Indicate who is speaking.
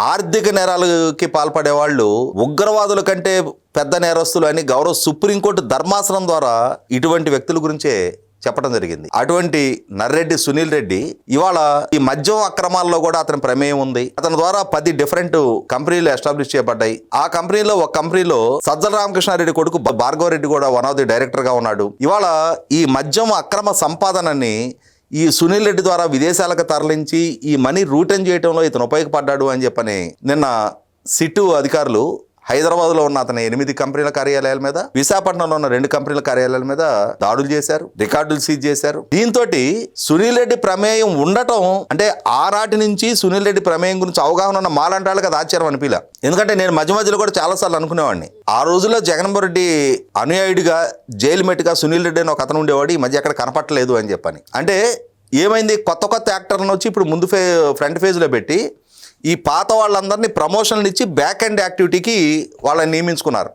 Speaker 1: ఆర్థిక నేరాలకి పాల్పడే వాళ్ళు ఉగ్రవాదుల కంటే పెద్ద నేరస్తులు అని గౌరవ సుప్రీంకోర్టు ధర్మాసనం ద్వారా ఇటువంటి వ్యక్తుల గురించే చెప్పడం జరిగింది. అటువంటి నర్రెడ్డి సునీల్ రెడ్డి ఇవాళ ఈ మద్యం అక్రమాల్లో కూడా అతని ప్రమేయం ఉంది. అతని ద్వారా 10 డిఫరెంట్ కంపెనీలు ఎస్టాబ్లిష్ చేయబడ్డాయి. ఆ కంపెనీలో ఒక కంపెనీలో సజ్జల రామకృష్ణారెడ్డి కొడుకు భార్గవ రెడ్డి కూడా వన్ ఆఫ్ ది డైరెక్టర్ గా ఉన్నాడు. ఇవాళ ఈ మద్యం అక్రమ సంపాదనని ఈ సునీల్ రెడ్డి ద్వారా విదేశాలకు తరలించి ఈ మనీ రూటన్ చేయడంలో ఇతను ఉపయోగపడ్డాడు అని చెప్పని నిన్న సిట్టు అధికారులు హైదరాబాద్లో ఉన్న అతని 8 కంపెనీల కార్యాలయాల మీద, విశాఖపట్నంలో ఉన్న 2 కంపెనీల కార్యాలయాల మీద దాడులు చేశారు, రికార్డులు సీజ్ చేశారు. దీంతో సునీల్ రెడ్డి ప్రమేయం ఉండటం అంటే ఆనాటి నుంచి సునీల్ రెడ్డి ప్రమేయం గురించి అవగాహన ఉన్న మాలాంటి వాళ్ళకి అది ఆశ్చర్యం అనిపించలే. ఎందుకంటే నేను మధ్యలో కూడా చాలాసార్లు అనుకునేవాడిని, ఆ రోజుల్లో జగన్మోహన్ రెడ్డి అనుయాయుడిగా జైలు మెట్టుగా సునీల్ రెడ్డి అని ఒక అతను ఉండేవాడు, ఈ మధ్య ఎక్కడ కనపట్టలేదు అని చెప్పని. అంటే ఏమైంది, కొత్త యాక్టర్లను వచ్చి ఇప్పుడు ముందు ఫ్రంట్ ఫేజ్లో పెట్టి ఈ పాత వాళ్ళందరినీ ప్రమోషన్లు ఇచ్చి బ్యాక్ ఎండ్ యాక్టివిటీకి వాళ్ళని నియమించుకున్నారు.